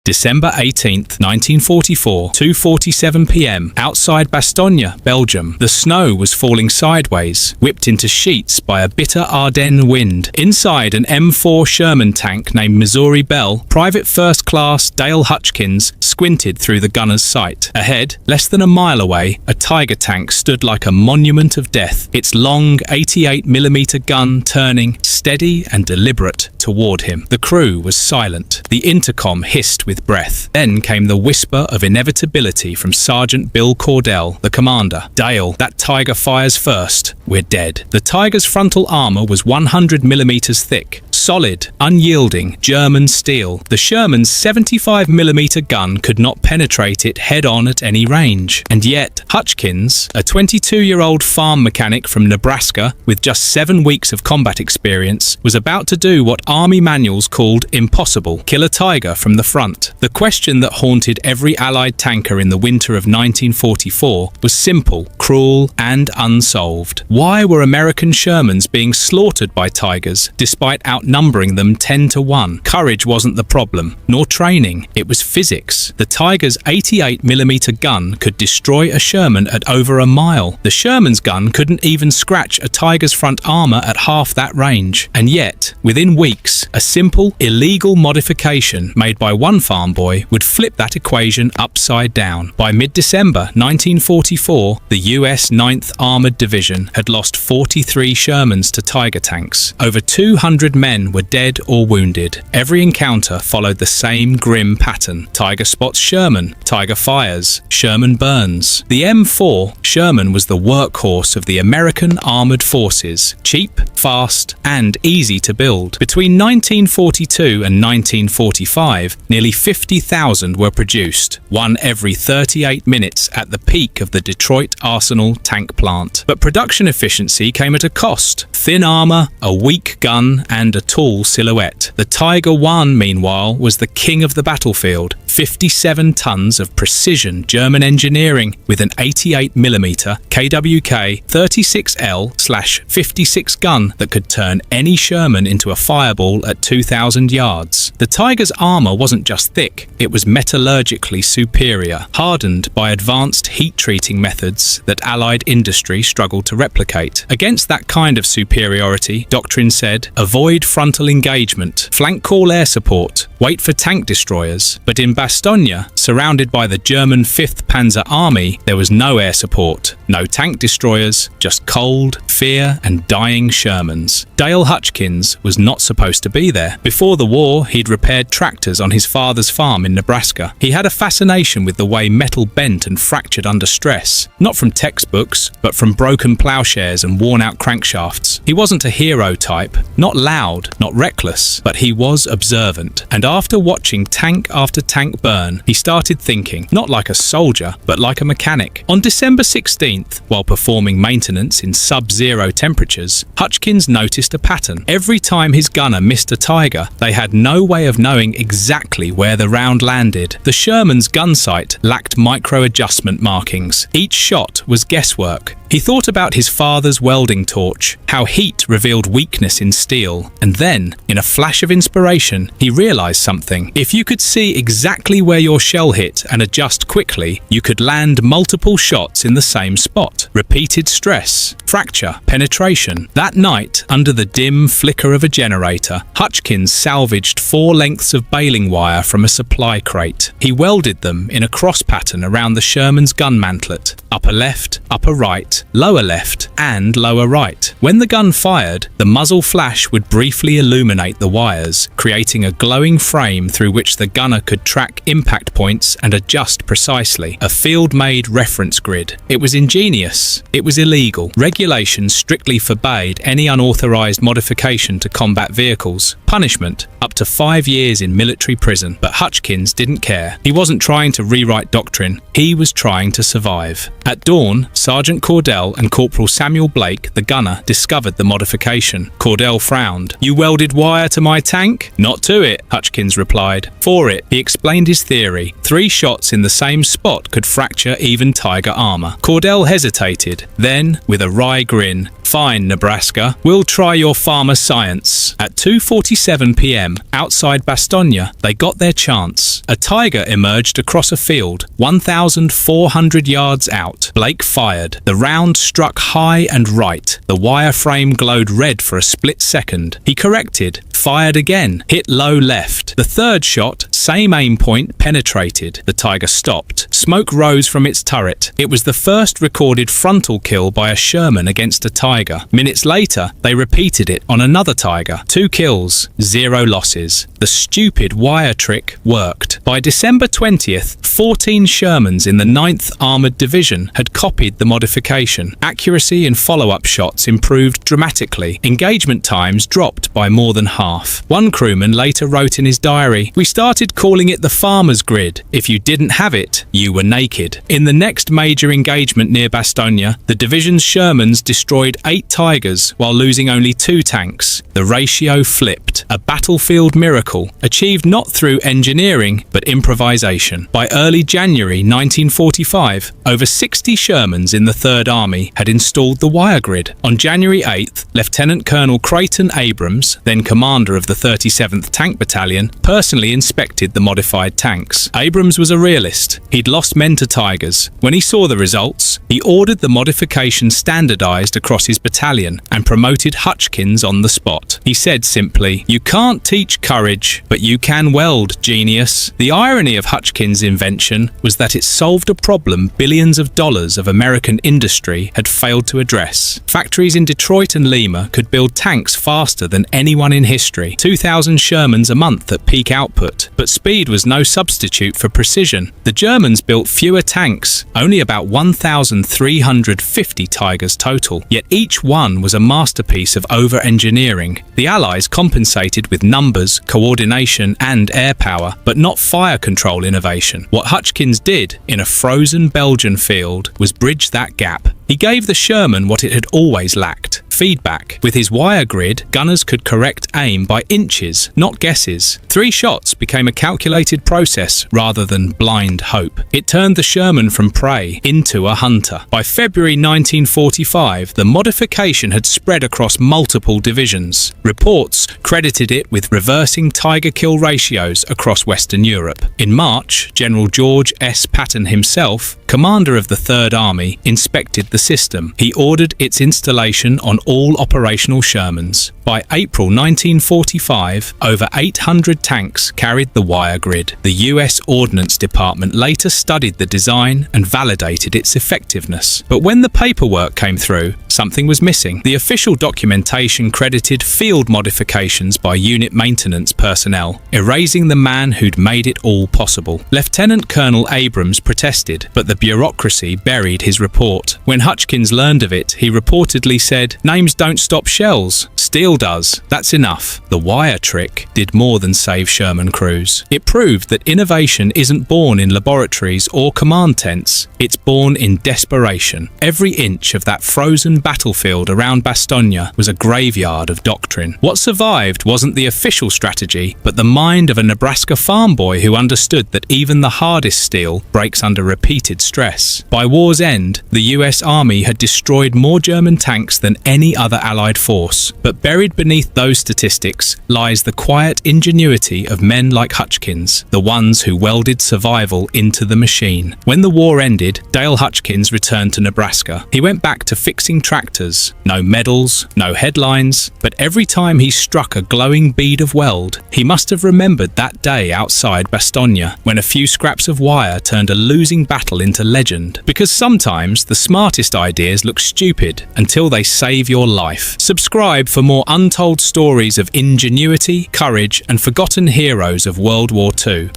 December 18th, 1944, 2:47 p.m. Outside Bastogne, Belgium. The snow was falling sideways, whipped into sheets by a bitter Ardennes wind. Inside an M4 Sherman tank named Missouri Belle, Private First Class Dale Hutchkins squinted through the gunner's sight. Ahead, less than a mile away, a Tiger tank stood like a monument of death, its long 88mm gun turning, steady and deliberate, toward him. The crew was silent. The intercom hissed with breath. Then came the whisper of inevitability from Sergeant Bill Cordell, the commander. "Dale, that Tiger fires first. We're dead." The Tiger's frontal armor was 100mm thick. Solid, unyielding, German steel. The Sherman's 75mm gun could not penetrate it head-on at any range. And yet, Hutchkins, a 22-year-old farm mechanic from Nebraska with just 7 weeks of combat experience, was about to do what Army manuals called impossible: kill a Tiger from the front. The question that haunted every Allied tanker in the winter of 1944 was simple, cruel, and unsolved. Why were American Shermans being slaughtered by Tigers despite outnumbering them 10 to 1? Courage wasn't the problem, nor training. It was physics. The Tiger's 88mm gun could destroy a Sherman at over a mile. The Sherman's gun couldn't even scratch a Tiger's front armor at half that range. And yet, within weeks, a simple, illegal modification made by one farm boy would flip that equation upside down. By mid-December 1944, the US 9th Armored Division had lost 43 Shermans to Tiger tanks. Over 200 men were dead or wounded. Every encounter followed the same grim pattern. Tiger spots Sherman, Tiger fires, Sherman burns. The M4 Sherman was the workhorse of the American Armored Forces, cheap, fast, and easy to build. Between 1942 and 1945, nearly 50,000 were produced, one every 38 minutes at the peak of the Detroit Arsenal tank plant. But production efficiency came at a cost. Thin armor, a weak gun, and a tall silhouette. The Tiger I, meanwhile, was the king of the battlefield. 57 tons of precision German engineering with an 88mm KWK 36L/56 gun that could turn any Sherman into a fireball at 2,000 yards. The Tiger's armor wasn't just thick, it was metallurgically superior, hardened by advanced heat-treating methods that Allied industry struggled to replicate. Against that kind of superiority, doctrine said, avoid frontal engagement, flank call air support, wait for tank destroyers. But in Bastogne, surrounded by the German 5th Panzer Army, there was no air support, no tank destroyers, just cold, fear, and dying Shermans. Dale Hutchkins was not supposed to be there. Before the war, he'd repaired tractors on his father's farm in Nebraska. He had a fascination with the way metal bent and fractured under stress, not from textbooks, but from broken plowshares and worn-out crankshafts. He wasn't a hero type, not loud, not reckless, but he was observant. And after watching tank after tank burn, he started thinking, not like a soldier, but like a mechanic. On December 16th, while performing maintenance in sub-zero temperatures, Hutchkins noticed a pattern. Every time his gunner missed a Tiger, they had no way of knowing exactly where the round landed. The Sherman's gun sight lacked micro-adjustment markings. Each shot was guesswork. He thought about his father's welding torch, how heat revealed weakness in steel, and then, in a flash of inspiration, he realized something. If you could see exactly where your shell hit and adjust quickly, you could land multiple shots in the same spot. Repeated stress, fracture, penetration. That night, under the dim flicker of a generator, Hutchkins salvaged 4 lengths of baling wire from a supply crate. He welded them in a cross pattern around the Sherman's gun mantlet, upper left, upper right, lower left, and lower right. When the gun fired, the muzzle flash would briefly illuminate the wires, creating a glowing frame through which the gunner could track impact points and adjust precisely. A field-made reference grid. It was ingenious. It was illegal. Regulations strictly forbade any unauthorized modification to combat vehicles. Punishment, up to 5 years in military prison. But Hutchkins didn't care. He wasn't trying to rewrite doctrine. He was trying to survive. At dawn, Sergeant Cordell and Corporal Samuel Blake, the gunner, discovered the modification. Cordell frowned. "You welded wire to my tank?" "Not to it," Hutchkins replied. "For it." He explained his theory. 3 shots in the same spot could fracture even Tiger armor. Cordell hesitated. Then, with a wry grin, "Fine, Nebraska, we'll try your farmer science." At 2:47 p.m., outside Bastogne, they got their chance. A tiger emerged across a field, 1,400 yards out. Blake fired. The round struck high and right. The wire frame glowed red for a split second. He corrected, fired again, hit low left. The third shot, same aim point, penetrated. The tiger stopped. Smoke rose from its turret. It was the first recorded frontal kill by a Sherman against a tiger. Minutes later, they repeated it on another tiger. 2 kills, 0 losses. The stupid wire trick worked. By December 20th, 14 Shermans in the 9th Armoured Division had copied the modification. Accuracy in follow-up shots improved dramatically. Engagement times dropped by more than half. One crewman later wrote in his diary, "We started calling it the farmer's grid. If you didn't have it, you were naked." In the next major engagement near Bastogne, the division's Shermans destroyed 8 Tigers while losing only 2 tanks. The ratio flipped. A battlefield miracle, achieved not through engineering, but improvisation. By early January 1945, over 60 Shermans in the 3rd Army had installed the wire grid. On January 8th, Lieutenant Colonel Creighton Abrams, then commander of the 37th Tank Battalion, personally inspected the modified tanks. Abrams was a realist. He'd lost men to Tigers. When he saw the results, he ordered the modification standardized across his battalion and promoted Hutchkins on the spot. He said simply, "You can't teach courage, but you can weld, genius." The irony of Hutchkins' invention was that it solved a problem billions of dollars of American industry had failed to address. Factories in Detroit and Lima could build tanks faster than anyone in history, 2,000 Shermans a month at peak output. But speed was no substitute for precision. The Germans built fewer tanks, only about 1,350 Tigers total, yet each one was a masterpiece of over-engineering. The Allies compensated with numbers, coordination and air power, but not fire control innovation. What Hutchkins did in a frozen Belgian field was bridge that gap. He gave the Sherman what it had always lacked: feedback. With his wire grid, gunners could correct aim by inches, not guesses. 3 shots became a calculated process rather than blind hope. It turned the Sherman from prey into a hunter. By February 1945, the modification had spread across multiple divisions. Reports credited it with reversing tiger kill ratios across Western Europe. In March, General George S. Patton himself, commander of the 3rd Army, inspected the system. He ordered its installation on all operational Shermans. By April 1945, over 800 tanks carried the wire grid. The US Ordnance Department later studied the design and validated its effectiveness. But when the paperwork came through, something was missing. The official documentation credited field modifications by unit maintenance personnel, erasing the man who'd made it all possible. Lieutenant Colonel Abrams protested, but the bureaucracy buried his report. When Hutchkins learned of it, he reportedly said, "Names don't stop shells. Steel does. That's enough." The wire trick did more than save Sherman crews. It proved that innovation isn't born in laboratories or command tents. It's born in desperation. Every inch of that frozen battlefield around Bastogne was a graveyard of doctrine. What survived wasn't the official strategy, but the mind of a Nebraska farm boy who understood that even the hardest steel breaks under repeated stress. By war's end, the US Army had destroyed more German tanks than any other Allied force. But buried beneath those statistics lies the quiet ingenuity of men like Hutchkins, the ones who welded survival into the machine. When the war ended, Dale Hutchkins returned to Nebraska. He went back to fixing tractors. No medals, no headlines, but every time he struck a glowing bead of weld, he must have remembered that day outside Bastogne, when a few scraps of wire turned a losing battle into legend. Because sometimes the smartest ideas look stupid until they save your life. Subscribe for more untold stories of ingenuity, courage, and forgotten heroes of World War II.